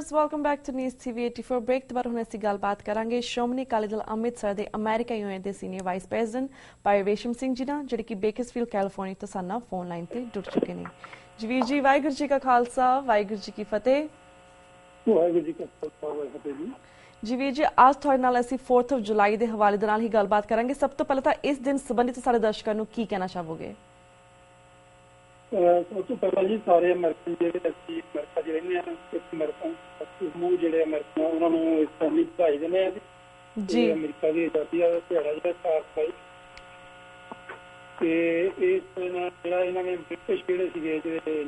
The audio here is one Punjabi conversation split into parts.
Viewers welcome back to news TV 84 break ਤੋਂ ਬਾਅਦ ਹੁਣ ਅਸੀਂ ਗੱਲਬਾਤ ਕਰਾਂਗੇ ਸ਼੍ਰੋਮਣੀ ਅਕਾਲੀ ਦਲ ਅੰਮ੍ਰਿਤਸਰ ਦੇ ਅਮਰੀਕਾ ਯੂਐਨ ਦੇ ਸੀਨੀਅਰ ਵਾਈਸ ਪ੍ਰੈਜ਼ੀਡੈਂਟ ਭਾਈ ਰੇਸ਼ਮ ਸਿੰਘ ਜੀ ਨਾਲ ਜਿਹੜੇ ਕਿ ਬੇਕਰਸਫੀਲਡ ਕੈਲੀਫੋਰਨੀਆ ਤੋਂ ਸਾਡੇ ਨਾਲ ਫੋਨ ਲਾਈਨ ਤੇ ਜੁੜ ਚੁੱਕੇ ਨੇ। ਜਵੀਰ ਜੀ ਵਾਹਿਗੁਰੂ ਜੀ ਕਾ ਖਾਲਸਾ ਵਾਹਿਗੁਰੂ ਜੀ ਕੀ ਫਤਿਹ। ਵਾਹਿਗੁਰੂ ਜੀ ਕਾ ਖਾਲਸਾ ਵਾਹਿਗੁਰੂ ਜੀ ਕੀ ਫਤਿਹ। ਜਵੀਰ ਜੀ ਅੱਜ ਤੁਹਾਡੇ ਨਾਲ ਅਸੀਂ 4 ਜੁਲਾਈ ਦੇ ਹਵਾਲੇ ਦੇ ਨਾਲ ਹੀ ਗੱਲਬਾਤ ਕਰਾਂਗੇ। ਸਭ ਤੋਂ ਪਹਿਲਾਂ ਤਾਂ ਇਸ ਦਿਨ ਸੰਬੰਧਿਤ ਸਾਡੇ ਦਰਸ਼ਕਾਂ ਨੂੰ ਕੀ ਕਹਿਣਾ ਚਾਹੋਗੇ? ਸਭ ਤੋਂ ਪਹਿਲਾਂ ਜੀ ਸਾਰੇ ਅਮਰੀਕਨ ਜਿਹੜੇ ਅਸੀਂ ਅਮਰੀਕਾ 'ਚ ਰਹਿੰਦੇ ਹਾਂ ਅਮਰੀਕਨ ਸਮੂਹ ਜਿਹੜੇ ਅਮਰੀਕਨ ਉਹਨਾਂ ਨੂੰ ਇਸ ਤਰ੍ਹਾਂ ਦੀ ਵਧਾਈ ਦਿੰਦੇ ਹਾਂ ਜੀ। ਅਮਰੀਕਾ ਦੀ ਆਜ਼ਾਦੀ ਦਾ ਦਿਹਾੜਾ ਜਿਹੜਾ 4 ਜੁਲਾਈ ਤੇ ਇਸ ਦਿਨ ਜਿਹੜਾ ਇਹਨਾਂ ਨੇ ਬ੍ਰਿਟਿਸ਼ ਜਿਹੜੇ ਸੀਗੇ ਜਿਹੜੇ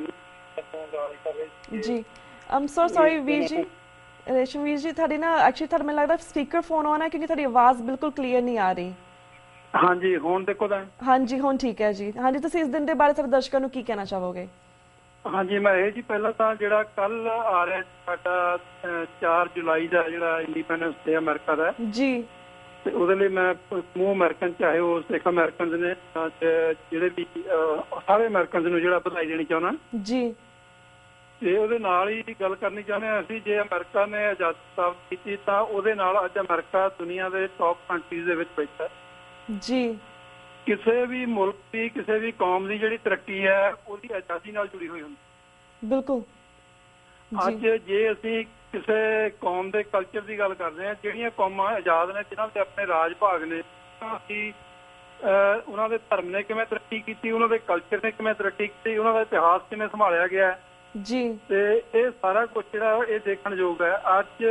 ਰਾਜ ਕਰ ਰਹੇ ਜੀ। ਆਮ ਸੋ ਸੌਰੀ ਵੀਰ ਜੀ, ਰੇਸ਼ਮ ਵੀਰ ਜੀ ਤੁਹਾਡੀ ਨਾ ਐਕਚੁਅਲੀ ਤੁਹਾਨੂੰ ਮੈਨੂੰ ਲੱਗਦਾ ਸਪੀਕਰ ਫੋਨ ਆਨ ਹੈ ਕਿਉਂਕਿ ਤੁਹਾਡੀ ਆਵਾਜ਼ ਬਿਲਕੁਲ ਕਲੀਅਰ ਨਹੀਂ ਆ ਰਹੀ। ਹਾਂਜੀ ਹੁਣ ਦੇਖੋ ਤਾਂ ਹਾਂਜੀ ਹੁਣ ਠੀਕ ਹੈ ਜੀ। ਹਾਂਜੀ ਤੁਸੀਂ ਇਸ ਦਿਨ ਦੇ ਬਾਰੇ ਸਾਡੇ ਦਰਸ਼ਕਾਂ ਨੂੰ ਕੀ ਕਹਿਣਾ ਚਾਹੋਗੇ? ਹਾਂਜੀ ਮੈਂ ਇਹ ਜੀ ਪਹਿਲਾਂ ਤਾਂ ਜਿਹੜਾ ਕੱਲ ਆ ਰਿਹਾ ਸਾਡਾ 4 ਜੁਲਾਈ ਦਾ ਜਿਹੜਾ ਇੰਡੀਪੈਂਡੈਂਸ ਡੇ ਅਮਰੀਕਾ ਦਾ ਜੀ, ਤੇ ਉਹਦੇ ਲਈ ਮੈਂ ਸਮੂਹ ਅਮਰੀਕਨ ਚਾਹੇ ਉਹ ਸਿੱਖ ਅਮਰੀਕਨ ਨੇ ਜਿਹੜੇ ਵੀ ਸਾਰੇ ਅਮਰੀਕਨ ਨੂੰ ਜਿਹੜਾ ਵਧਾਈ ਦੇਣੀ ਚਾਹੁੰਦਾ ਜੀ। ਤੇ ਉਹਦੇ ਨਾਲ ਹੀ ਗੱਲ ਕਰਨੀ ਚਾਹੁੰਦੇ ਹਾਂ ਅਸੀਂ, ਜੇ ਅਮਰੀਕਾ ਨੇ ਆਜ਼ਾਦੀ ਪ੍ਰਾਪਤ ਕੀਤੀ ਤਾਂ ਉਹਦੇ ਨਾਲ ਅੱਜ ਅਮਰੀਕਾ ਦੁਨੀਆ ਦੇ ਟੌਪ ਕੰਟਰੀਜ਼ ਦੇ ਵਿੱਚ ਬੈਠਾ ਜੀ। ਕਿਸੇ ਵੀ ਮੁਲਕ ਦੀ ਕਿਸੇ ਵੀ ਕੌਮ ਦੀ ਜਿਹੜੀ ਤਰੱਕੀ ਹੈ ਉਹਦੀ ਆਜ਼ਾਦੀ ਨਾਲ ਜੁੜੀ ਹੋਈ ਹੁੰਦੀ। ਬਿਲਕੁਲ। ਅੱਜ ਜੇ ਅਸੀਂ ਕਿਸੇ ਕੌਮ ਦੇ ਕਲਚਰ ਦੀ ਗੱਲ ਕਰਦੇ ਹਾਂ, ਜਿਹੜੀਆਂ ਕੌਮਾਂ ਆਜ਼ਾਦ ਨੇ ਜਿਨ੍ਹਾਂ ਦੇ ਆਪਣੇ ਰਾਜ ਭਾਗ ਨੇ, ਅਸੀਂ ਉਹਨਾਂ ਦੇ ਧਰਮ ਨੇ ਕਿਵੇਂ ਤਰੱਕੀ ਕੀਤੀ, ਉਹਨਾਂ ਦੇ ਕਲਚਰ ਨੇ ਕਿਵੇਂ ਤਰੱਕੀ ਕੀਤੀ, ਉਹਨਾਂ ਦਾ ਇਤਿਹਾਸ ਕਿਵੇਂ ਸੰਭਾਲਿਆ ਗਿਆ ਜੀ। ਤੇ ਇਹ ਸਾਰਾ ਕੁਝ ਜਿਹੜਾ ਇਹ ਦੇਖਣ ਯੋਗ ਹੈ। ਅੱਜ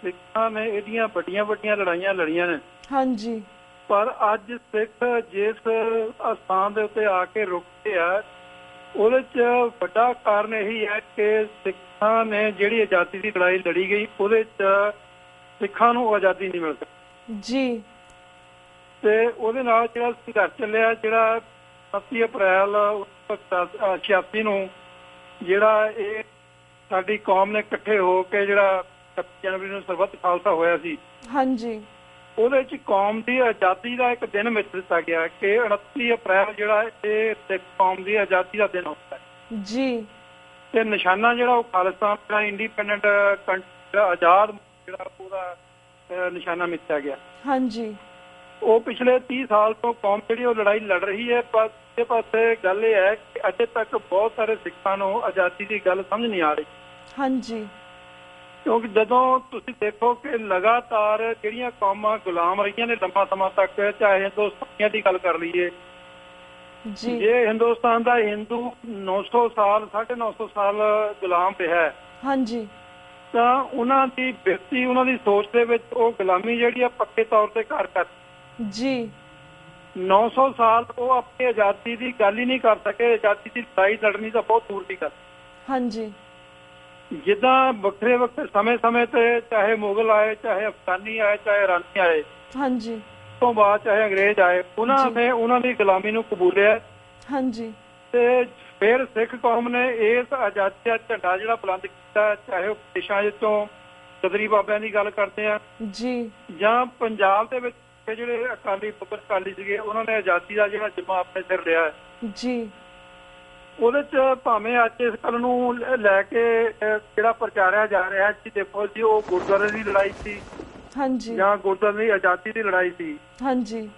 ਸਿੱਖਾਂ ਨੇ ਇਹਦੀਆਂ ਵੱਡੀਆਂ ਵੱਡੀਆਂ ਲੜਾਈਆਂ ਲੜੀਆਂ ਨੇ ਹਾਂਜੀ, ਪਰ ਅੱਜ ਸਿੱਖ ਜਿਸ ਸਥਾਨ ਦੇ ਉੱਤੇ ਆ ਕੇ ਰੁਕੇ ਆ ਉਹਦੇ 'ਚ ਵੱਡਾ ਕਾਰਨ ਇਹੀ ਹੈ ਕਿ ਸਿੱਖਾਂ ਨੇ ਜਿਹੜੀ ਆਜ਼ਾਦੀ ਦੀ ਲੜਾਈ ਲੜੀ ਗਈ ਉਹਦੇ 'ਚ ਸਿੱਖਾਂ ਨੂੰ ਆਜ਼ਾਦੀ ਨਹੀਂ ਮਿਲ ਸਕੀ ਜੀ। ਤੇ ਉਹਦੇ ਨਾਲ ਜਿਹੜਾ ਸੰਘਰਸ਼ ਚੱਲਿਆ, ਜਿਹੜਾ 29 ਅਪ੍ਰੈਲ 1986 ਨੂੰ ਜਿਹੜਾ ਇਹ ਸਾਡੀ ਕੌਮ ਨੇ ਇਕੱਠੇ ਹੋ ਕੇ ਜਿਹੜਾ 26 ਜਨਵਰੀ ਨੂੰ ਸਰਬੱਤ ਖਾਲਸਾ ਹੋਇਆ ਸੀ ਹਾਂਜੀ, ਉਹਦੇ 'ਚ ਕੌਮ ਦੀ ਆਜ਼ਾਦੀ ਦਾ ਇੱਕ ਦਿਨ ਮਿਥ ਦਿੱਤਾ ਗਿਆ ਕਿ 29 ਅਪ੍ਰੈਲ ਜਿਹੜਾ ਇਹ ਸਿੱਖ ਕੌਮ ਦੀ ਆਜ਼ਾਦੀ ਦਾ ਦਿਨ ਹੁੰਦਾ ਹੈ ਜੀ। ਤੇ ਨਿਸ਼ਾਨਾ ਜਿਹੜਾ ਉਹ ਖਾਲਿਸਤਾਨ ਦਾ ਇੰਡੀਪੈਂਡੈਂਟ ਕੰਟਰੀ ਆਜ਼ਾਦ ਜਿਹੜਾ ਉਹਦਾ ਨਿਸ਼ਾਨਾ ਮਿਥਿਆ ਗਿਆ ਹਾਂਜੀ। ਉਹ ਪਿਛਲੇ 30 ਸਾਲ ਤੋਂ ਕੌਮ ਜਿਹੜੀ ਉਹ ਲੜਾਈ ਲੜ ਰਹੀ ਹੈ, ਪਰ ਇਸ ਪਾਸੇ ਗੱਲ ਇਹ ਹੈ ਕਿ ਅਜੇ ਤੱਕ ਬਹੁਤ ਸਾਰੇ ਸਿੱਖਾਂ ਨੂੰ ਆਜ਼ਾਦੀ ਦੀ ਗੱਲ ਸਮਝ ਨਹੀਂ ਆ ਰਹੀ ਹਾਂਜੀ। ਕਿਉਂਕਿ ਜਦੋਂ ਤੁਸੀਂ ਦੇਖੋ ਕਿ ਲਗਾਤਾਰ ਜਿਹੜੀਆਂ ਕੌਮਾਂ ਗੁਲਾਮ ਰਹੀਆਂ ਨੇ ਲੰਬਾ ਸਮਾਂ ਤੱਕ, ਚਾਹੇ ਹਿੰਦੁਸਤਾਨੀਆਂ ਦੀ ਗੱਲ ਕਰ ਲਈਏ ਜੀ, ਜੇ ਹਿੰਦੁਸਤਾਨ ਦਾ ਹਿੰਦੂ 900 ਸਾਲ 950 ਸਾਲ ਗੁਲਾਮ ਰਿਹਾ ਹਾਂਜੀ, ਤਾਂ ਉਹਨਾਂ ਦੀ ਵਿਅਕਤੀ ਉਹਨਾਂ ਦੀ ਸੋਚ ਦੇ ਵਿੱਚ ਉਹ ਗੁਲਾਮੀ ਜਿਹੜੀ ਆ ਪੱਕੇ ਤੌਰ ਤੇ ਘਰ ਕਰ ਜੀ। 900 ਸਾਲ ਉਹ ਆਪਣੀ ਆਜ਼ਾਦੀ ਦੀ ਗੱਲ ਹੀ ਨਹੀਂ ਕਰ ਸਕੇ। ਆਜ਼ਾਦੀ ਦੀ ਲੜਾਈ ਲੜਨੀ ਤਾਂ ਬਹੁਤ ਦੂਰ ਦੀ ਗੱਲ ਹਾਂਜੀ। ਜਿੱਦਾਂ ਵੱਖਰੇ ਵੱਖਰੇ ਸਮੇਂ ਤੇ ਚਾਹੇ ਮੁਗਲ ਆਏ, ਚਾਹੇ ਅਫਗਾਨੀ ਆਏ, ਚਾਹੇ ਇਰਾਨੀ ਆਏ ਹਾਂਜੀ, ਤੋਂ ਬਾਅਦ ਚਾਹੇ ਅੰਗਰੇਜ਼ ਆਏ, ਉਹਨਾਂ ਨੇ ਉਹਨਾਂ ਦੀ ਗੁਲਾਮੀ ਨੂੰ ਕਬੂਲਿਆ ਹਾਂਜੀ। ਤੇ ਫਿਰ ਸਿੱਖ ਕੌਮ ਨੇ ਇਸ ਆਜ਼ਾਦੀ ਦਾ ਝੰਡਾ ਜਿਹੜਾ ਬੁਲੰਦ ਕੀਤਾ, ਚਾਹੇ ਉਹ ਦੇਸ਼ਾਂ ਵਿੱਚੋਂ ਗਦਰੀ ਬਾਬਿਆਂ ਦੀ ਗੱਲ ਕਰਦੇ ਆ ਜੀ, ਜਾਂ ਪੰਜਾਬ ਦੇ ਵਿੱਚ ਜਿਹੜੇ ਅਕਾਲੀ ਅਕਾਲੀ ਸੀਗੇ ਉਹਨਾਂ ਨੇ ਆਜ਼ਾਦੀ ਦਾ ਜਿਹੜਾ ਜਿੰਮਾ ਆਪਣੇ ਸਿਰ ਲਿਆ ਜੀ। ਉਹਦੇ 'ਚ ਭਾਵੇਂ ਅੱਜ ਇਸ ਗੱਲ ਨੂੰ ਲੈ ਕੇ ਜਿਹੜਾ ਪ੍ਰਚਾਰਿਆ ਜਾ ਰਿਹਾ ਜੀ, ਦੇਖੋ ਜੀ ਉਹ ਗੁਰਦੁਆਰੇ ਦੀ ਲੜਾਈ ਸੀ ਹਾਂਜੀ, ਜਾਂ ਗੁਰਦੁਆਰੇ ਦੀ ਆਜ਼ਾਦੀ ਦੀ ਲੜਾਈ ਸੀ ਹਾਂਜੀ।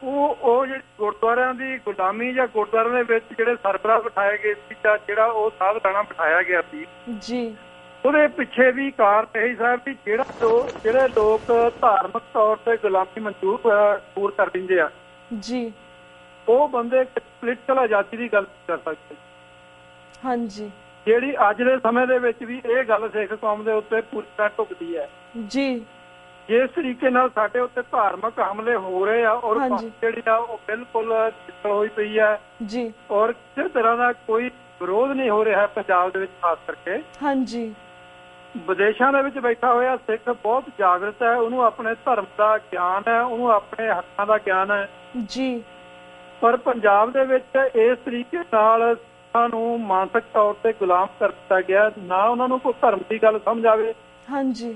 ਉਹ ਜਿਹੜੀ ਗੁਰਦੁਆਰਿਆਂ ਦੀ ਗੁਲਾਮੀ ਜਾਂ ਗੁਰਦੁਆਰਿਆਂ ਦੇ ਵਿੱਚ ਜਿਹੜੇ ਸਰਬਰਾਹ ਬਿਠਾਏ ਗਏ ਸੀ ਜਾਂ ਜਿਹੜਾ ਉਹ ਸਾਧਖਾਨਾ ਬਿਠਾਇਆ ਗਿਆ ਸੀ ਜੀ, ਉਹਦੇ ਪਿੱਛੇ ਵੀ ਕਾਰਨ ਇਹੀ ਸਾਹਿਬ ਵੀ ਜਿਹੜੇ ਲੋਕ ਧਾਰਮਿਕ ਤੌਰ ਤੇ ਗੁਲਾਮੀ ਮਨਜ਼ੂਰ ਕਰ ਦਿੰਦੇ ਆ ਜੀ, ਉਹ ਬੰਦੇ ਪੋਲੀਟੀਕਲ ਆਜ਼ਾਦੀ ਦੀ ਗੱਲ ਕਰ ਸਕਦੇ ਹਾਂਜੀ। ਜਿਹੜੀ ਅੱਜ ਦੇ ਸਮੇਂ ਦੇ ਵਿੱਚ ਵੀ ਇਹ ਗੱਲ ਸਿੱਖ ਕੌਮ ਦੇ ਉੱਤੇ ਪੂਰੀ ਤਰ੍ਹਾਂ ਢੁਕਦੀ ਹੈ ਜੀ। ਜਿਸ ਤਰੀਕੇ ਨਾਲ ਸਾਡੇ ਉੱਤੇ ਧਾਰਮਿਕ ਹਮਲੇ ਹੋ ਰਹੇ ਆ ਔਰ ਜਿਹੜੀ ਆ ਉਹ ਬਿਲਕੁਲ ਹੋਈ ਪਈ ਹੈ ਜੀ, ਔਰ ਕਿਸੇ ਤਰ੍ਹਾਂ ਦਾ ਕੋਈ ਵਿਰੋਧ ਨਹੀਂ ਹੋ ਰਿਹਾ ਪੰਜਾਬ ਦੇ ਵਿੱਚ ਖਾਸ ਕਰਕੇ ਹਾਂਜੀ। ਵਿਦੇਸ਼ਾਂ ਦੇ ਵਿੱਚ ਬੈਠਾ ਹੋਇਆ ਸਿੱਖ ਬਹੁਤ ਜਾਗਰਤ ਹੈ, ਉਹਨੂੰ ਆਪਣੇ ਧਰਮ ਦਾ ਗਿਆਨ ਹੈ, ਉਹਨੂੰ ਆਪਣੇ ਹੱਕਾਂ ਦਾ ਗਿਆਨ ਹੈ ਜੀ। ਪਰ ਪੰਜਾਬ ਦੇ ਵਿੱਚ ਇਸ ਤਰੀਕੇ ਨਾਲ ਸਿੱਖਾਂ ਨੂੰ ਮਾਨਸਿਕ ਤੌਰ ਤੇ ਗੁਲਾਮ ਕਰ ਦਿੱਤਾ ਗਿਆ, ਨਾ ਉਹਨਾਂ ਨੂੰ ਕੋਈ ਧਰਮ ਦੀ ਗੱਲ ਸਮਝ ਆਵੇ ਹਾਂਜੀ।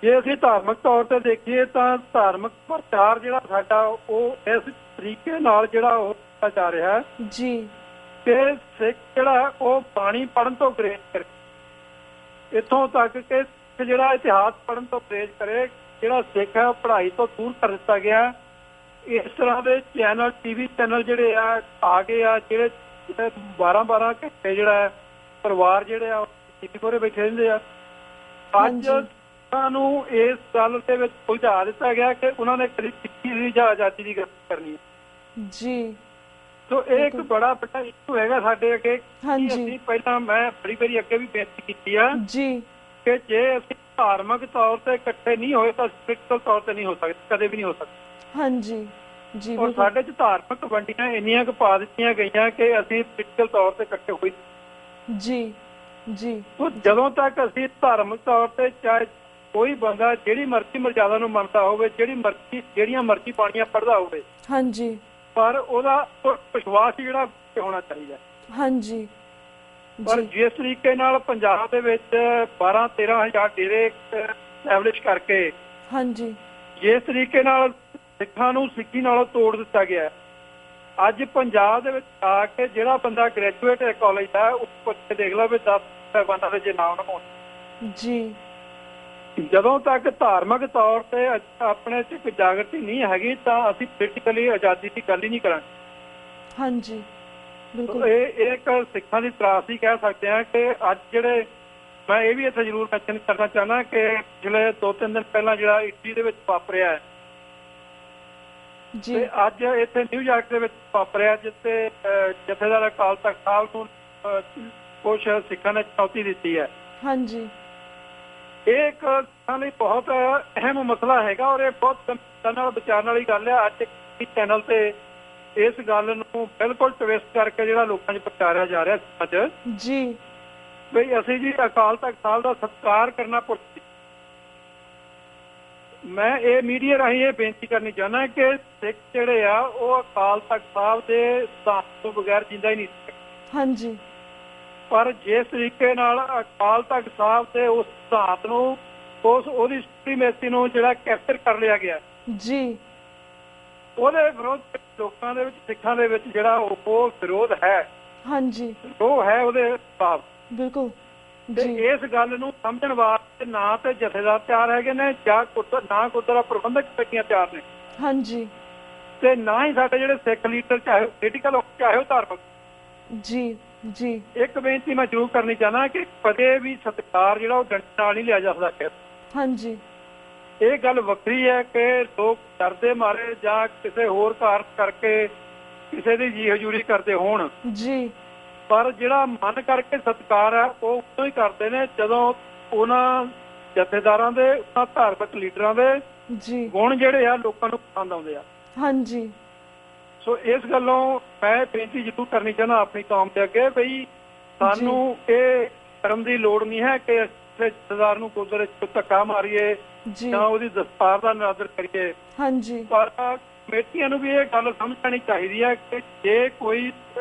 ਜੇ ਅਸੀਂ ਧਾਰਮਿਕ ਤੌਰ ਤੇ ਦੇਖੀਏ ਤਾਂ ਧਾਰਮਿਕ ਪ੍ਰਚਾਰ ਜਿਹੜਾ ਸਾਡਾ ਉਹ ਇਸ ਤਰੀਕੇ ਨਾਲ ਜਿਹੜਾ ਉਹ ਕੀਤਾ ਜਾ ਰਿਹਾ ਜੀ ਕਿ ਸਿੱਖ ਜਿਹੜਾ ਉਹ ਬਾਣੀ ਪੜ੍ਹਨ ਤੋਂ ਗੁਰੇਜ਼ ਕਰੇ ਇੱਥੋਂ ਤੱਕ ਕਿ ਜਿਹੜਾ ਇਤਿਹਾਸ ਪੜ੍ਹਨ ਤੋਂ ਪਰਹੇਜ਼ ਕਰੇ, ਜਿਹੜਾ ਸਿੱਖ ਹੈ ਉਹ ਪੜ੍ਹਾਈ ਤੋਂ ਦੂਰ ਕਰ ਦਿੱਤਾ ਗਿਆ। ਇਸ ਤਰ੍ਹਾਂ ਦੇ ਚੈਨਲ, ਟੀਵੀ ਚੈਨਲ ਜਿਹੜੇ ਆ ਗਏ ਆ, ਜਿਹੜੇ 12-12 ਘੰਟੇ ਜਿਹੜਾ ਪਰਿਵਾਰ ਜਿਹੜੇ ਆ ਟੀਵੀ ਮੂਹਰੇ ਬੈਠੇ ਰਹਿੰਦੇ ਆ। ਅੱਜ ਸਾਨੂੰ ਇਸ ਗੱਲ ਦੇ ਵਿੱਚ ਉਲਝਾ ਦਿੱਤਾ ਗਿਆ ਕਿ ਉਹਨਾਂ ਨੇ ਕਦੀ ਸਿੱਖੀ ਦੀ ਜਾਂ ਆਜ਼ਾਦੀ ਦੀ ਗੱਲ ਕਰਨੀ ਹੈ ਜੀ। ਸੋ ਇਹ ਇੱਕ ਬੜਾ ਵੱਡਾ ਇਸ਼ੂ ਹੈਗਾ ਸਾਡੇ ਅੱਗੇ। ਅਸੀਂ ਪਹਿਲਾਂ ਮੈਂ ਬੜੀ ਵਾਰੀ ਅੱਗੇ ਵੀ ਬੇਨਤੀ ਕੀਤੀ ਆ ਜੀ ਕਿ ਜੇ ਅਸੀਂ ਧਾਰਮਿਕ ਤੌਰ ਤੇ ਇਕੱਠੇ ਨਹੀਂ ਹੋਏ ਤਾਂ ਸਪਿਰਿਚੁਅਲ ਤੌਰ ਤੇ ਨਹੀਂ ਹੋ ਸਕਦੇ, ਕਦੇ ਵੀ ਨਹੀਂ ਹੋ ਸਕਦੇ। ਹਾਂਜੀ ਜੀ। ਔਰ ਸਾਡੇ 'ਚ ਧਾਰਮਿਕ ਵੰਡੀਆਂ ਇੰਨੀਆਂ ਕੁ ਪਾ ਦਿੱਤੀਆਂ ਗਈਆਂ ਕਿ ਅਸੀਂ ਸਪਿਰਿਚੁਅਲ ਤੌਰ ਤੇ ਇਕੱਠੇ ਹੋਏ ਜੀ ਜੀ। ਜਦੋਂ ਤੱਕ ਅਸੀਂ ਧਾਰਮਿਕ ਤੌਰ ਤੇ ਚਾਹੇ ਕੋਈ ਬੰਦਾ ਜਿਹੜੀ ਮਰਜ਼ੀ ਮਰਜ਼ਾਦਾ ਨੂੰ ਮੰਨਦਾ ਹੋਵੇ, ਜਿਹੜੀਆਂ ਮਰਜ਼ੀ ਬਾਣੀਆਂ ਪੜ੍ਹਦਾ ਹੋਵੇ, ਹਾਂਜੀ, ਪਰ ਉਹਦਾ ਵਿਸ਼ਵਾਸ ਜਿਹੜਾ ਹੋਣਾ ਚਾਹੀਦਾ। ਹਾਂਜੀ। ਪਰ ਜਿਸ ਤਰੀਕੇ ਨਾਲ ਪੰਜਾਬ ਦੇ ਵਿੱਚ 12-13 ਹਜ਼ਾਰ ਡੇਰੇ ਐਸਟੈਬਲਿਸ਼ ਕਰਕੇ, ਹਾਂਜੀ, ਜਿਸ ਤਰੀਕੇ ਨਾਲ ਸਿੱਖਾਂ ਨੂੰ ਸਿੱਖੀ ਨਾਲੋਂ ਤੋੜ ਦਿੱਤਾ ਗਿਆ, ਅੱਜ ਪੰਜਾਬ ਦੇ ਵਿੱਚ ਆ ਕੇ ਜਿਹੜਾ ਬੰਦਾ ਗ੍ਰੈਜੂਏਟ ਹੈ ਕਾਲਜ ਦਾ, ਉਸ ਬੱਚੇ ਦੇਖ ਲਓ ਵੀ 10 ਸਾਹਿਬਾਨਾਂ ਦੇ ਜੇ ਨਾਮ ਹੋਣ ਜੀ। ਜਦੋਂ ਤੱਕ ਧਾਰਮਿਕ ਤੌਰ ਤੇ ਆਪਣੇ 'ਚ ਇੱਕ ਜਾਗਰਤੀ ਨਹੀਂ ਹੈਗੀ ਤਾਂ ਅਸੀਂ ਪੋਲੀਟੀਕਲੀ ਆਜ਼ਾਦੀ ਦੀ ਗੱਲ ਹੀ ਨਹੀਂ ਕਰਾਂਗੇ। ਹਾਂਜੀ, ਬਿਲਕੁਲ। ਇਹ ਇੱਕ ਸਿੱਖਾਂ ਦੀ ਤਰਾਸਦੀ ਕਹਿ ਸਕਦੇ ਹਾਂ ਕਿ ਅੱਜ ਜਿਹੜੇ, ਮੈਂ ਇਹ ਵੀ ਇੱਥੇ ਜ਼ਰੂਰ ਮੈਂਸ਼ਨ ਕਰਨਾ ਚਾਹੁੰਦਾ ਕਿ ਪਿਛਲੇ 2-3 ਦਿਨ ਪਹਿਲਾਂ ਜਿਹੜਾ ਇਟਲੀ ਦੇ ਵਿੱਚ ਵਾਪਰਿਆ ਤੇ ਅੱਜ ਇੱਥੇ ਨਿਊਯਾਰਕ ਦੇ ਵਿੱਚ ਵਾਪਰਿਆ, ਜਿੱਥੇ ਜਥੇਦਾਰ ਅਕਾਲ ਤਖਤ ਸਾਹਿਬ ਨੂੰ ਕੁਛ ਸਿੱਖਾਂ ਨੇ ਚੁਣੌਤੀ ਦਿੱਤੀ ਹੈ। ਹਾਂਜੀ। ਇਹ ਇੱਕ ਸਿੱਖਾਂ ਲਈ ਬਹੁਤ ਅਹਿਮ ਮਸਲਾ ਹੈਗਾ ਔਰ ਇਹ ਬਹੁਤ ਗੰਭੀਰਤਾ ਨਾਲ ਵਿਚਾਰਨ ਵਾਲੀ ਗੱਲ ਹੈ। ਅੱਜ ਚੈਨਲ ਤੇ ਇਸ ਗੱਲ ਨੂੰ ਬਿਲਕੁਲ ਟਵਿਸਟ ਕਰਕੇ ਜਿਹੜਾ ਲੋਕਾਂ 'ਚ ਪ੍ਰਚਾਰਿਆ ਜਾ ਰਿਹਾ ਅੱਜ ਜੀ, ਬਈ ਅਸੀਂ ਜੀ ਅਕਾਲ ਤਖਤ ਸਾਹਿਬ ਦਾ ਸਤਿਕਾਰ ਕਰਨਾ ਭੁੱਲ ਗਏ। ਮੈਂ ਇਹ ਮੀਡੀਆ ਰਾਹੀਂ ਇਹ ਬੇਨਤੀ ਕਰਨੀ ਚਾਹੁੰਦਾ ਕਿ ਸਿੱਖ ਜਿਹੜੇ ਆ ਉਹ ਅਕਾਲ ਤਖਤ ਸਾਹਿਬ ਦੇ ਸਿਧਾਂਤ ਤੋਂ ਬਗੈਰ ਜਿੰਦਾ ਹੀ ਨਹੀਂ ਸਕਦੇ। ਹਾਂਜੀ। ਪਰ ਜਿਸ ਤਰੀਕੇ ਨਾਲ ਅਕਾਲ ਤਖਤ ਸਾਹਿਬ ਦੇ ਉਸ ਸਿਧਾਂਤ ਨੂੰ, ਉਹਦੀ ਸੁਪਰੀਮੇਸੀ ਨੂੰ ਜਿਹੜਾ ਕੈਪਚਰ ਕਰ ਲਿਆ ਗਿਆ ਜੀ, ਉਹਦੇ ਵਿਰੋਧ ਲੋਕਾਂ ਦੇ ਵਿੱਚ, ਸਿੱਖਾਂ ਦੇ ਵਿੱਚ ਜਿਹੜਾ ਉਹ ਵਿਰੋਧ ਹੈ। ਹਾਂਜੀ, ਉਹ ਹੈ ਉਹਦੇ ਖਿਲਾਫ। ਬਿਲਕੁਲ। ਤੇ ਇਸ ਗੱਲ ਨੂੰ ਸਮਝਣ ਵਾਸਤੇ ਨਾ ਤੇ ਜਥੇਦਾਰ ਤਿਆਰ ਹੈਗੇ ਨੇ, ਜਾਂ ਨਾ ਗੁਰਦੁਆਰਾ ਪ੍ਰਬੰਧਕ ਕਮੇਟੀਆਂ ਤਿਆਰ ਨੇ। ਹਾਂਜੀ। ਤੇ ਨਾ ਹੀ ਸਾਡੇ ਜਿਹੜੇ ਸਿੱਖ ਲੀਡਰ, ਚਾਹੇ ਪੋਲੀਟੀਕਲ ਚਾਹੇ ਉਹ ਧਾਰਮਿਕ ਜੀ ਜੀ। ਇੱਕ ਬੇਨਤੀ ਮੈਂ ਜ਼ਰੂਰ ਕਰਨੀ ਚਾਹੁੰਦਾ ਕਿ ਕਦੇ ਵੀ ਸਤਿਕਾਰ ਜਿਹੜਾ ਉਹ ਡੰਡੇ ਨਾਲ ਨਹੀਂ ਲਿਆ ਜਾ ਸਕਦਾ। ਹਾਂਜੀ। ਇਹ ਗੱਲ ਵੱਖਰੀ ਹੈ ਕਿ ਲੋਕ ਡਰਦੇ ਮਾਰੇ ਜਾਂ ਕਿਸੇ ਹੋਰ ਕਾਰਨ ਕਰਕੇ ਕਿਸੇ ਦੀ ਜੀ ਹਜ਼ੂਰੀ ਕਰਦੇ ਹੋਣ ਜੀ, ਪਰ ਜਿਹੜਾ ਮਨ ਕਰਕੇ ਸਤਿਕਾਰ ਹੈ ਉਹ ਉਦੋਂ ਹੀ ਕਰਦੇ ਨੇ ਜਦੋਂ ਉਹਨਾਂ ਜਥੇਦਾਰਾਂ ਦੇ, ਉਹਨਾਂ ਧਾਰਮਿਕ ਲੀਡਰਾਂ ਦੇ ਜੀ ਗੁਣ ਜਿਹੜੇ ਆ ਲੋਕਾਂ ਨੂੰ ਪਸੰਦ ਆਉਂਦੇ ਆ। ਹਾਂਜੀ। ਸੋ ਇਸ ਗੱਲੋਂ ਮੈਂ ਬੇਨਤੀ ਜ਼ਰੂਰ ਕਰਨੀ ਚਾਹੁੰਦਾ ਆਪਣੀ ਕੌਮ ਦੇ ਅੱਗੇ, ਬਈ ਸਾਨੂੰ ਇਹ ਕਰਨ ਦੀ ਲੋੜ ਨਹੀਂ ਹੈ ਕਿ ਜਥੇਦਾਰ ਨੂੰ ਗੁਰਦੁਆਰੇ 'ਚ ਧੱਕਾ ਮਾਰੀਏ ਜਾਂ ਉਹਦੀ ਦਸਤਾਰ ਦਾ ਨਿਰਾਦਰ ਕਰੀਏ। ਹਾਂਜੀ। ਪਰ ਕਮੇਟੀਆਂ ਨੂੰ ਵੀ ਇਹ ਗੱਲ ਸਮਝਣੀ ਚਾਹੀਦੀ ਹੈ ਕਿ ਜੇ ਕੋਈ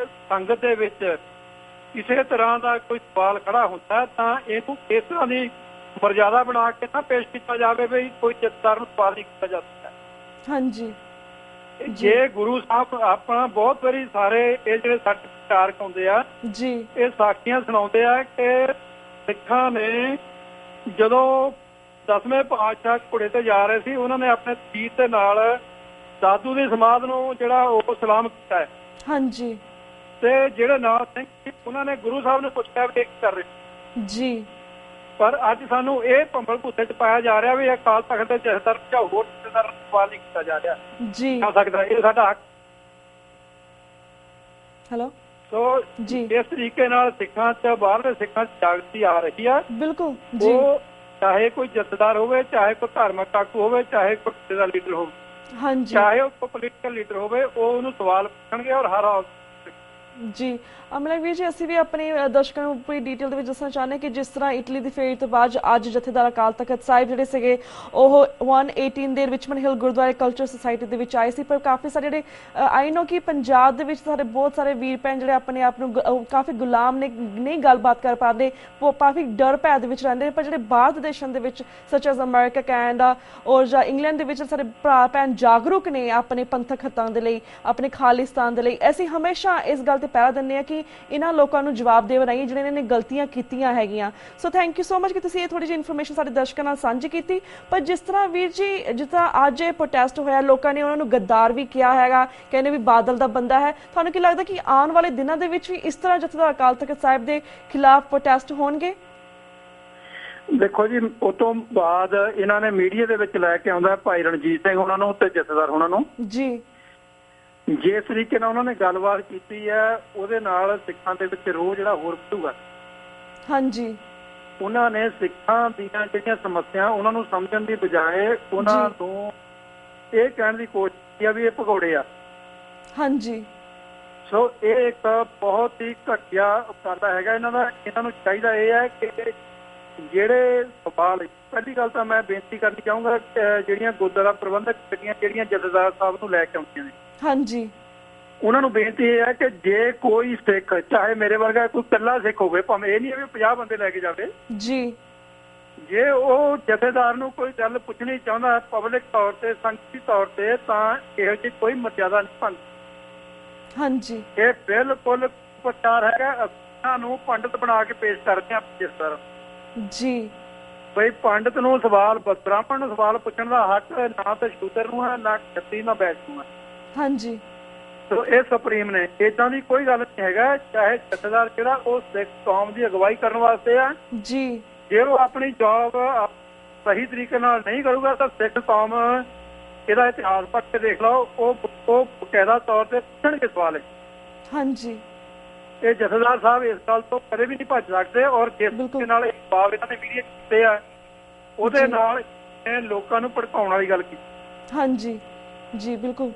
ਸੰਗਤ ਦੇ ਵਿੱਚ ਕਿਸੇ ਤਰ੍ਹਾਂ ਦਾ ਕੋਈ ਸਵਾਲ ਖੜਾ ਹੁੰਦਾ ਤਾਂ ਇਹਨੂੰ ਇਸ ਤਰ੍ਹਾਂ ਦੀ ਮਰਜ਼ਾਦਾ ਬਣਾ ਕੇ ਨਾ ਪੇਸ਼ ਕੀਤਾ ਜਾਵੇ ਵੀ ਕੋਈ ਜਥੇਦਾਰ ਨੂੰ ਸਵਾਲ ਨਹੀਂ ਕੀਤਾ ਜਾ ਸਕਦਾ। ਹਾਂਜੀ। ਜੇ ਗੁਰੂ ਸਾਹਿਬ ਆਪਣਾ ਬਹੁਤ ਵਾਰੀ ਸਾਰੇ ਇਹ ਜਿਹੜੇ ਸਾਡੇ ਪ੍ਰਚਾਰਕ ਆਉਂਦੇ ਆ ਜੀ, ਇਹ ਸਾਖੀਆਂ ਸੁਣਾਉਂਦੇ ਆ ਕਿ ਸਿੱਖਾਂ ਨੇ ਜਦੋਂ 10ਵੇਂ ਪਾਤਸ਼ਾਹ ਘੋੜੇ ਤੇ ਜਾ ਰਹੇ ਸੀ, ਉਹਨਾਂ ਨੇ ਆਪਣੇ ਤੀਰ ਦੇ ਨਾਲ ਦਾਦੂ ਦੀ ਸਮਾਧ ਨੂੰ ਜਿਹੜਾ ਉਹ ਸਲਾਮ ਕੀਤਾ ਹੈ। ਹਾਂਜੀ। ਤੇ ਜਿਹੜੇ ਨਾਲ ਸਿੰਘ ਉਹਨਾਂ ਨੇ ਗੁਰੂ ਸਾਹਿਬ ਨੂੰ ਪੁੱਛਿਆ ਵੀ ਕੀ ਕਰ ਰਹੇ ਜੀ, ਪਰ ਅੱਜ ਸਾਨੂੰ ਇਹ ਭੰਬਲ ਭੂਸੇ 'ਚ ਪਾਇਆ ਜਾ ਰਿਹਾ ਵੀ ਅਕਾਲ ਤਖਤ ਦੇ ਜਥੇਦਾਰ ਜਾਂ ਹੋਰ ਜਥੇਦਾਰ ਨੂੰ ਸਵਾਲ ਨਹੀਂ ਕੀਤਾ ਜਾ ਰਿਹਾ ਜੀ, ਹੋ ਸਕਦਾ ਇਹ ਸਾਡਾ ਹੱਕ। ਹੈਲੋ। ਸੋ ਜੀ ਇਸ ਤਰੀਕੇ ਨਾਲ ਸਿੱਖਾਂ 'ਚ, ਬਾਹਰਲੇ ਸਿੱਖਾਂ 'ਚ ਜਾਗਰਤੀ ਆ ਰਹੀ ਆ। ਬਿਲਕੁਲ। ਉਹ ਚਾਹੇ ਕੋਈ ਜਥੇਦਾਰ ਹੋਵੇ, ਚਾਹੇ ਕੋਈ ਧਾਰਮਿਕ ਆਗੂ ਹੋਵੇ, ਚਾਹੇ ਕੋਈ ਕਿਸੇ ਦਾ ਲੀਡਰ ਹੋਵੇ, ਹਾਂਜੀ, ਚਾਹੇ ਉਹ ਕੋਈ ਪੋਲੀਟੀਕਲ ਲੀਡਰ ਹੋਵੇ, ਉਹ ਉਹਨੂੰ ਸਵਾਲ ਪੁੱਛਣਗੇ ਔਰ ਹਰ ਹਾਲ ਜੀ। ਅਮਲਕ ਵੀਰ ਜੀ, ਅਸੀਂ ਵੀ ਆਪਣੇ ਦਰਸ਼ਕਾਂ ਨੂੰ ਪੂਰੀ ਡਿਟੇਲ ਦੇ ਵਿੱਚ ਦੱਸਣਾ ਚਾਹੁੰਦੇ ਕਿ ਜਿਸ ਤਰ੍ਹਾਂ ਇਟਲੀ ਦੀ ਫੇਰੀ ਤੋਂ ਬਾਅਦ ਅੱਜ ਜਥੇਦਾਰ ਅਕਾਲ ਤਖਤ ਸਾਹਿਬ ਜਿਹੜੇ ਸੀਗੇ ਉਹ 118 ਦੇ ਰਿਚਮੰਡ ਹਿੱਲ ਗੁਰਦੁਆਰੇ ਕਲਚਰ ਸੁਸਾਇਟੀ ਦੇ ਵਿੱਚ ਆਏ ਸੀ, ਪਰ ਕਾਫੀ ਸਾਰੇ ਜਿਹੜੇ ਆਈ ਨੋ ਕਿ ਪੰਜਾਬ ਦੇ ਵਿੱਚ ਸਾਡੇ ਬਹੁਤ ਸਾਰੇ ਵੀਰ ਭੈਣ ਜਿਹੜੇ ਆਪਣੇ ਆਪ ਨੂੰ ਕਾਫੀ ਗੁਲਾਮ ਨੇ, ਨਹੀਂ ਗੱਲਬਾਤ ਕਰ ਪਾਉਂਦੇ, ਕਾਫੀ ਡਰ ਭੈ ਦੇ ਵਿੱਚ ਰਹਿੰਦੇ, ਪਰ ਜਿਹੜੇ ਬਾਹਰ ਦੇ ਦੇਸ਼ਾਂ ਦੇ ਵਿੱਚ ਸੱਚ ਐਜ਼ ਅਮਰੀਕਾ, ਕੈਨੇਡਾ ਔਰ ਜਾਂ ਇੰਗਲੈਂਡ ਦੇ ਵਿੱਚ ਸਾਡੇ ਭਰਾ ਭੈਣ ਜਾਗਰੂਕ ਨੇ ਆਪਣੇ ਪੰਥਕ ਹਿੱਤਾਂ ਦੇ ਲਈ, ਆਪਣੇ ਖਾਲਿਸਤਾਨ ਦੇ ਲਈ। ਅਸੀਂ ਹਮੇਸ਼ਾ ਇਸ ਗੱਲ ਤੇ ਪਹਿਰਾ ਦਿੰਦੇ ਆ ਕਿ ਇਹਨਾਂ ਲੋਕਾਂ ਨੂੰ ਜਵਾਬਦੇਹ ਬਣਾਈਏ ਜਿਹੜੇ ਇਹਨਾਂ ਨੇ ਗਲਤੀਆਂ ਕੀਤੀਆਂ ਹੈਗੀਆਂ। So thank you so much ਕਿ ਤੁਸੀਂ ਇਹ ਥੋੜੀ ਜਿਹੀ ਇਨਫੋਰਮੇਸ਼ਨ ਸਾਡੇ ਦਰਸ਼ਕਾਂ ਨਾਲ ਸਾਂਝੀ ਕੀਤੀ। ਪਰ ਜਿਸ ਤਰ੍ਹਾਂ ਵੀਰ ਜੀ, ਜਿਸ ਤਰ੍ਹਾਂ ਅੱਜ ਇਹ ਪ੍ਰੋਟੈਸਟ ਹੋਇਆ, ਲੋਕਾਂ ਨੇ ਉਹਨਾਂ ਨੂੰ ਗੱਦਾਰ ਵੀ ਕਿਹਾ ਹੈਗਾ, ਕਹਿੰਦੇ ਵੀ ਬਾਦਲ ਦਾ ਬੰਦਾ ਹੈ, ਤੁਹਾਨੂੰ ਕੀ ਲੱਗਦਾ ਕਿ ਆਉਣ ਵਾਲੇ ਦਿਨਾਂ ਦੇ ਵਿੱਚ ਵੀ ਇਸ ਤਰ੍ਹਾਂ ਜਥੇਦਾਰ ਅਕਾਲ ਤਖਤ ਸਾਹਿਬ ਦੇ ਖਿਲਾਫ ਪ੍ਰੋਟੈਸਟ ਹੋਣਗੇ? ਦੇਖੋ ਜੀ, ਉਸ ਤੋਂ ਬਾਅਦ ਇਹਨਾਂ ਨੇ ਮੀਡੀਆ ਦੇ ਵਿੱਚ ਲੈ ਕੇ ਆਉਂਦਾ ਭਾਈ ਰਣਜੀਤ ਸਿੰਘ ਉਹਨਾਂ ਨੂੰ ਤੇ ਜਥੇਦਾਰ ਉਹਨਾਂ ਨੂੰ ਜੀ। ਜਿਸ ਤਰੀਕੇ ਨਾਲ ਉਹਨਾਂ ਨੇ ਗੱਲਬਾਤ ਕੀਤੀ ਹੈ ਉਹਦੇ ਨਾਲ ਸਿੱਖਾਂ ਦੇ ਵਿੱਚ ਰੋਹ ਜਿਹੜਾ ਹੋਰ ਵਧੂਗਾ। ਹਾਂਜੀ, ਉਹਨਾਂ ਨੇ ਸਿੱਖਾਂ ਦੀਆਂ ਜਿਹੜੀਆਂ ਸਮੱਸਿਆ ਉਹਨਾਂ ਨੂੰ ਸਮਝਣ ਦੀ ਬਜਾਏ ਉਹਨਾਂ ਨੂੰ ਇਹ ਕਹਿਣ ਦੀ ਕੋਸ਼ਿਸ਼ ਕੀਤੀ ਆ ਵੀ ਇਹ ਭਗੌੜੇ ਆ। ਹਾਂਜੀ, ਸੋ ਇਹ ਇੱਕ ਬਹੁਤ ਹੀ ਘਟੀਆ ਉਪਰਾਲਾ ਹੈਗਾ ਇਹਨਾਂ ਦਾ। ਇਹਨਾਂ ਨੂੰ ਚਾਹੀਦਾ ਇਹ ਹੈ ਕਿ ਜਿਹੜੇ ਸਵਾਲ, ਪਹਿਲੀ ਗੱਲ ਤਾਂ ਮੈਂ ਬੇਨਤੀ ਕਰਨੀ ਚਾਹੂੰਗਾ ਜਿਹੜੀਆਂ ਗੁਰਦੁਆਰਾ ਪ੍ਰਬੰਧਕ ਕਮੇਟੀਆਂ ਜਿਹੜੀਆਂ ਜਥੇਦਾਰ ਸਾਹਿਬ ਨੂੰ ਲੈ ਕੇ ਆਉਂਦੀਆਂ ਨੇ, ਹਾਂਜੀ, ਉਹਨਾਂ ਨੂੰ ਬੇਨਤੀ ਇਹ ਹੈ ਕਿ ਜੇ ਕੋਈ ਸਿੱਖ, ਚਾਹੇ ਮੇਰੇ ਵਰਗਾ ਕੋਈ ਇਕੱਲਾ ਸਿੱਖ ਹੋਵੇ, ਭਾਵੇਂ ਇਹ ਨਹੀਂ ਵੀ 50 ਬੰਦੇ ਲੈ ਕੇ ਜਾਵੇ ਜੀ, ਜੇ ਉਹ ਜਥੇਦਾਰ ਨੂੰ ਕੋਈ ਗੱਲ ਪੁੱਛਣੀ ਚਾਹੁੰਦਾ ਪਬਲਿਕ ਤੌਰ ਤੇ, ਸੰਗਤੀ ਤੌਰ ਤੇ, ਤਾਂ ਇਹੋ ਜਿਹੀ ਕੋਈ ਮਰਿਆਦਾ ਨਹੀਂ ਬਣਦੀ। ਹਾਂਜੀ, ਇਹ ਬਿਲਕੁਲ ਪ੍ਰਚਾਰ ਹੈਗਾ। ਇਹਨਾਂ ਨੂੰ ਪੰਡਤ ਬਣਾ ਕੇ ਪੇਸ਼ ਕਰਦੇ ਆ ਜਿਸ ਤਰ੍ਹਾਂ ਜੀ, ਬਈ ਪੰਡਤ ਨੂੰ ਸਵਾਲ, ਬ੍ਰਾਹਮਣ ਨੂੰ ਸਵਾਲ ਪੁੱਛਣ ਦਾ ਹੱਕ ਨਾ ਤਾਂ ਸ਼ੂਦਰ ਨੂੰ ਹੈ, ਨਾ ਖੱਤਰੀ, ਨਾ ਬੈਸ਼ ਨੂੰ ਹੈ। ਹਾਂਜੀ, ਸੋ ਇਹ ਸੁਪਰੀਮ ਨੇ, ਏਦਾਂ ਦੀ ਕੋਈ ਗੱਲ ਨਹੀਂ ਹੈਗਾ। ਚਾਹੇ ਜਥੇਦਾਰ ਜਿਹੜਾ ਉਹ ਸਿੱਖ ਕੌਮ ਦੀ ਅਗਵਾਈ ਕਰਨ ਵਾਸਤੇ ਆ ਜੀ, ਜੇ ਉਹ ਆਪਣੀ ਜੌਬ ਸਹੀ ਤਰੀਕੇ ਨਾਲ ਨਹੀਂ ਕਰੂਗਾ ਤਾਂ ਸਿੱਖ ਕੌਮ, ਇਹਦਾ ਇਤਿਹਾਸ ਪੜ੍ਹ ਕੇ ਦੇਖ ਲਓ, ਉਹ ਬਕਾਇਦਾ ਤੌਰ ਤੇ ਪੁੱਛਣਗੇ ਸਵਾਲ। ਹਾਂਜੀ, ਇਹ ਜਥੇਦਾਰ ਸਾਹਿਬ ਇਸ ਗੱਲ ਤੋਂ ਕਦੇ ਵੀ ਨਹੀਂ ਭੱਜ ਸਕਦੇ, ਔਰ ਜਿਸ ਤਰੀਕੇ ਨਾਲ ਇਹ ਜਵਾਬ ਇਹਨਾਂ ਨੇ ਵੀਡੀਓ ਕੀਤੇ ਆ ਉਹਦੇ ਨਾਲ ਇਹ ਲੋਕਾਂ ਨੂੰ ਭੜਕਾਉਣ ਵਾਲੀ ਗੱਲ ਕੀਤੀ। ਹਾਂਜੀ ਜੀ, ਬਿਲਕੁਲ।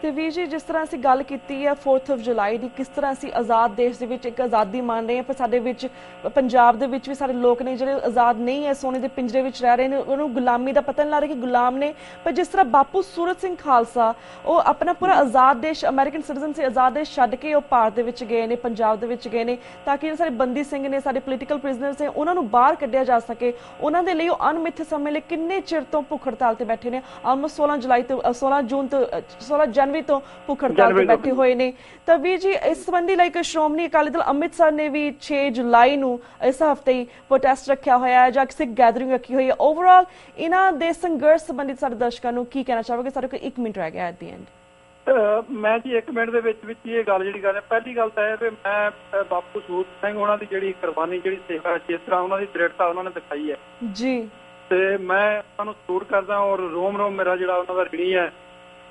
ਤੇ ਵੀਰ ਜੀ, ਜਿਸ ਤਰ੍ਹਾਂ ਅਸੀਂ ਗੱਲ ਕੀਤੀ ਹੈ 4 ਜੁਲਾਈ ਦੀ, ਕਿਸ ਤਰ੍ਹਾਂ ਅਸੀਂ ਆਜ਼ਾਦ ਦੇਸ਼ ਦੇ ਵਿੱਚ ਇੱਕ ਆਜ਼ਾਦੀ ਮੰਨ ਰਹੇ ਹਾਂ, ਪਰ ਸਾਡੇ ਵਿੱਚ ਪੰਜਾਬ ਦੇ ਵਿੱਚ ਵੀ ਸਾਰੇ ਲੋਕ ਨੇ ਜਿਹੜੇ ਆਜ਼ਾਦ ਨਹੀਂ ਹੈ, ਸੋਨੇ ਦੇ ਪਿੰਜਰੇ ਵਿੱਚ ਰਹਿ ਰਹੇ ਨੇ, ਉਹਨੂੰ ਗੁਲਾਮੀ ਦਾ ਪਤਾ ਨਹੀਂ ਲੱਗ ਰਿਹਾ ਕਿ ਗੁਲਾਮ ਨੇ। ਪਰ ਜਿਸ ਤਰ੍ਹਾਂ ਬਾਪੂ ਸੂਰਤ ਸਿੰਘ ਖਾਲਸਾ, ਉਹ ਆਪਣਾ ਪੂਰਾ ਆਜ਼ਾਦ ਦੇਸ਼, ਅਮਰੀਕਨ ਸਿਟੀਜ਼ਨ ਸੀ, ਆਜ਼ਾਦ ਦੇਸ਼ ਛੱਡ ਕੇ ਉਹ ਭਾਰਤ ਦੇ ਵਿੱਚ ਗਏ ਨੇ, ਪੰਜਾਬ ਦੇ ਵਿੱਚ ਗਏ ਨੇ, ਤਾਂ ਕਿ ਸਾਰੇ ਬੰਦੀ ਸਿੰਘ ਨੇ, ਸਾਡੇ ਪੋਲੀਟੀਕਲ ਪ੍ਰਿਜ਼ਨਰਸ ਨੇ, ਉਹਨਾਂ ਨੂੰ ਬਾਹਰ ਕੱਢਿਆ ਜਾ ਸਕੇ। ਉਹਨਾਂ ਦੇ ਲਈ ਉਹ ਅਣਮਿੱਥੇ ਸਮੇਂ ਲਈ ਕਿੰਨੇ ਚਿਰ ਤੋਂ ਭੁੱਖ ਹੜਤਾਲ ਤੇ ਬੈਠੇ ਨੇ, ਆਲਮੋਸਟ 16 ਜਨਵਰੀ ਤੋਂ ਭੁੱਖ ਹੜਤਾਲ ਤੇ ਬੈਠੇ ਹੋਏ ਨੇ। ਤਾਂ ਵੀਰ ਜੀ, ਇਸ ਸੰਬੰਧੀ ਲਾਈਕ ਸ਼੍ਰੋਮਣੀ ਅਕਾਲੀ ਦਲ ਅੰਮ੍ਰਿਤਸਰ ਨੇ ਵੀ 6 ਜੁਲਾਈ ਨੂੰ ਇਸ ਹਫ਼ਤੇ ਹੀ ਪ੍ਰੋਟੈਸਟ ਰੱਖਿਆ ਹੋਇਆ ਹੈ ਜਾਂ ਸਿੱਖ ਗੈਦਰਿੰਗ ਰੱਖੀ ਹੋਈ ਹੈ। ਓਵਰਆਲ ਇਹਨਾਂ ਦੇ ਸੰਘਰਸ਼ ਸੰਬੰਧੀ ਸਾਡੇ ਦਰਸ਼ਕਾਂ ਨੂੰ ਕੀ ਕਹਿਣਾ ਚਾਹੋਗੇ? ਸਾਡੇ ਕੋਲ 1 ਮਿੰਟ ਰਹਿ ਗਿਆ ਐਟ ਦੀ ਐਂਡ। ਮੈਂ ਜੀ 1 ਮਿੰਟ ਦੇ ਵਿੱਚ ਇਹ ਗੱਲ ਜਿਹੜੀ ਗੱਲ ਹੈ, ਪਹਿਲੀ ਗੱਲ ਤਾਂ ਇਹ ਵੀ ਮੈਂ ਬਾਪੂ ਸੂਰਤ ਸਿੰਘ ਉਹਨਾਂ ਦੀ ਜਿਹੜੀ ਕੁਰਬਾਨੀ, ਜਿਹੜੀ ਸੇਵਾ, ਜਿਸ ਤਰ੍ਹਾਂ ਉਹਨਾਂ ਦੀ ਦ੍ਰਿੜਤਾ ਉਹਨਾਂ ਨੇ ਦਿਖਾਈ ਹੈ ਜੀ, ਤੇ ਮੈਂ ਉਹਨਾਂ ਨੂੰ ਸਪੋਰਟ ਕਰਦਾ, ਔਰ ਰੋਮ ਰੋਮ ਮੇਰਾ ਜਿਹੜਾ ਉਹਨਾਂ ਦਾ ਰਿਣੀ ਹੈ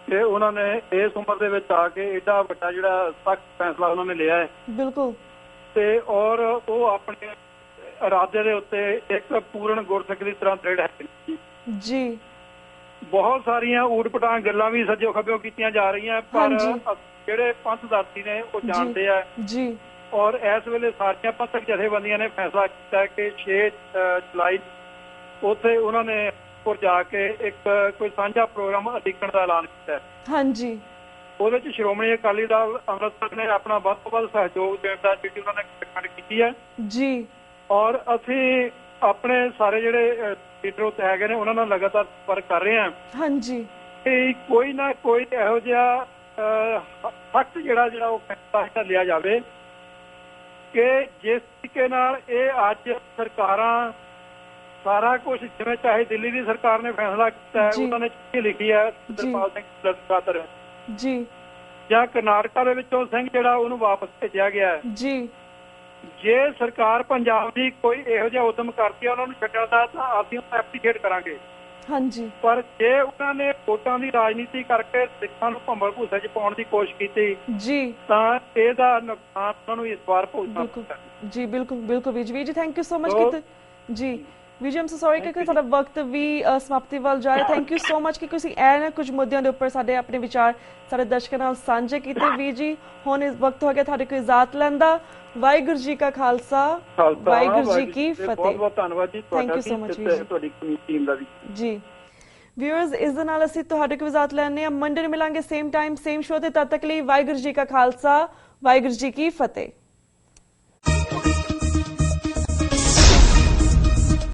ਕਿ ਉਹਨਾਂ ਨੇ ਇਸ ਉਮਰ ਦੇ ਵਿੱਚ ਆ ਕੇ ਏਡਾ ਵੱਡਾ ਜਿਹੜਾ ਸਖਤ ਫੈਸਲਾ ਉਹਨਾਂ ਨੇ ਲਿਆ ਹੈ। ਬਿਲਕੁਲ। ਤੇ ਔਰ ਉਹ ਆਪਣੇ ਇਰਾਦੇ ਦੇ ਉੱਤੇ ਇੱਕ ਪੂਰਨ ਗੁਰਸਿੱਖ ਦੀ ਤਰ੍ਹਾਂ ਦ੍ਰਿੜ ਹੈ ਜੀ। ਬਹੁਤ ਸਾਰੀਆਂ ਊਟ-ਪਟਾਂਗ ਗੱਲਾਂ ਵੀ ਸੱਜੋ ਖੱਬਿਓ ਕੀਤੀਆਂ ਜਾ ਰਹੀਆਂ, ਪਰ ਜਿਹੜੇ ਪੰਥ-ਦਾਤੀ ਨੇ ਉਹ ਜਾਣਦੇ ਆ ਜੀ। ਔਰ ਇਸ ਵੇਲੇ ਸਾਰੀਆਂ ਪੰਥਕ ਜਥੇਬੰਦੀਆਂ ਨੇ ਫੈਸਲਾ ਕੀਤਾ ਕਿ 6 ਜੁਲਾਈ ਉੱਥੇ ਉਹਨਾਂ ਨੇ ਜਾ ਕੇ ਇੱਕ ਕੋਈ ਸਾਂਝਾ ਪ੍ਰੋਗਰਾਮ ਉਲੀਕਣ ਦਾ ਐਲਾਨ ਕੀਤਾ। ਹਾਂਜੀ, ਉਹਦੇ ਚ ਸ਼੍ਰੋਮਣੀ ਅਕਾਲੀ ਦਲ ਅੰਮ੍ਰਿਤਸਰ ਨੇ ਆਪਣਾ ਵੱਧ ਤੋਂ ਵੱਧ ਸਹਿਯੋਗ ਦੇਣ ਦਾ ਜਿਹੜੀ ਉਹਨਾਂ ਨੇ ਖੰਡ ਕੀਤੀ ਹੈ ਜੀ। ਔਰ ਅਸੀਂ ਆਪਣੇ ਸਾਰੇ ਜਿਹੜੇ ਲੀਡਰ ਉੱਤੇ ਹੈਗੇ ਨੇ ਉਹਨਾਂ ਨਾਲ ਲਗਾਤਾਰ ਸੰਪਰਕ ਕਰ ਰਹੇ ਹਾਂ। ਹਾਂਜੀ, ਕੋਈ ਨਾ ਕੋਈ ਇਹੋ ਜਿਹਾ ਸਖਤ ਜਿਹੜਾ ਉਹ ਫੈਸਲਾ ਲਿਆ ਜਾਵੇ ਕਿ ਜਿਸ ਤਰੀਕੇ ਨਾਲ ਇਹ ਅੱਜ ਸਰਕਾਰਾਂ ਸਾਰਾ ਕੁਝ, ਜਿਵੇਂ ਚਾਹੇ ਦਿੱਲੀ ਦੀ ਸਰਕਾਰ ਨੇ ਫੈਸਲਾ ਕੀਤਾ ਹੈ, ਉਹਨਾਂ ਨੇ ਚਿੱਠੀ ਲਿਖੀ ਹੈ ਸਰਪਾਲ ਸਿੰਘ ਖਾਤਰ ਜੀ, ਜਾਂ ਕਰਨਾਟਕਾ ਦੇ ਵਿੱਚੋਂ ਸਿੰਘ ਜਿਹੜਾ ਉਹਨੂੰ ਵਾਪਸ ਭੇਜਿਆ ਗਿਆ ਜੀ। ਜੇ ਸਰਕਾਰ ਪੰਜਾਬ ਦੀ ਕੋਈ ਇਹੋ ਜਿਹਾ ਉਦਮ ਕਰਦੀ ਹੈ ਉਹਨਾਂ ਨੂੰ ਛੱਡਣ ਦਾ, ਤਾਂ ਅਸੀਂ ਉਹਨੂੰ ਐਪਰੀਸ਼ੀਏਟ ਕਰਾਂਗੇ। ਹਾਂਜੀ, ਪਰ ਜੇ ਉਹਨਾਂ ਨੇ ਵੋਟਾਂ ਦੀ ਰਾਜਨੀਤੀ ਕਰਕੇ ਸਿੱਖਾਂ ਨੂੰ ਭੰਬਲ ਭੂਸੇ ਚ ਪਾਉਣ ਦੀ ਕੋਸ਼ਿਸ਼ ਕੀਤੀ ਜੀ, ਤਾਂ ਇਹਦਾ ਨੁਕਸਾਨ ਉਹਨਾਂ ਨੂੰ ਇਸ ਵਾਰ ਭੁਗਤਣਾ ਪਊਗਾ ਜੀ। ਬਿਲਕੁਲ ਬਿਲਕੁਲ ਵੀਰ ਜੀ, ਥੈਂਕ ਯੂ ਸੋ ਮਚ ਜੀ। ਵੀਰ ਜੀ, ਆਮ ਸੋ ਸੌਰੀ ਕਿ ਸਾਡਾ ਵਕਤ ਵੀ ਸਮਾਪਤੀ ਵੱਲ ਜਾ ਰਿਹਾ। ਥੈਂਕ ਯੂ ਸੋ ਮਚ ਕਿ ਤੁਸੀਂ ਇਹ ਕੁਝ ਮੁੱਦਿਆਂ ਦੇ ਉੱਪਰ ਸਾਡੇ ਆਪਣੇ ਵਿਚਾਰ ਸਾਡੇ ਦਰਸ਼ਕਾਂ ਨਾਲ ਸਾਂਝੇ ਕੀਤੇ। ਵੀਰ ਜੀ, ਹੁਣ ਇਸ ਵਕਤ ਹੋ ਗਿਆ ਤੁਹਾਡੇ ਕੋਲ ਇਜਾਜ਼ਤ ਲੈਣ ਦਾ। ਵਾਹਿਗੁਰੂ ਜੀ ਕਾ ਖਾਲਸਾ, ਵਾਹਿਗੁਰੂ ਜੀ ਕੀ ਫਤਿਹ। ਬਹੁਤ ਬਹੁਤ ਧੰਨਵਾਦ ਜੀ ਤੁਹਾਡਾ, ਤੁਹਾਡੀ ਟੀਮ ਦਾ ਵੀ ਜੀ। ਵਿਊਅਰਸ, ਇਸ ਦੇ ਨਾਲ ਅਸੀਂ ਤੁਹਾਡੇ ਕੋਲ ਇਜਾਜ਼ਤ ਲੈਣੇ ਆ। ਮੰਡੇ ਨੂੰ ਮਿਲਾਂਗੇ ਸੇਮ ਟਾਈਮ ਸੇਮ ਸ਼ੋ ਤੇ। ਤਦ ਤੱਕ ਲਈ ਵਾਹਿਗੁਰੂ ਜੀ ਕਾ ਖਾਲਸਾ, ਵਾਹਿਗੁਰੂ ਜੀ ਕੀ ਫਤਿਹ।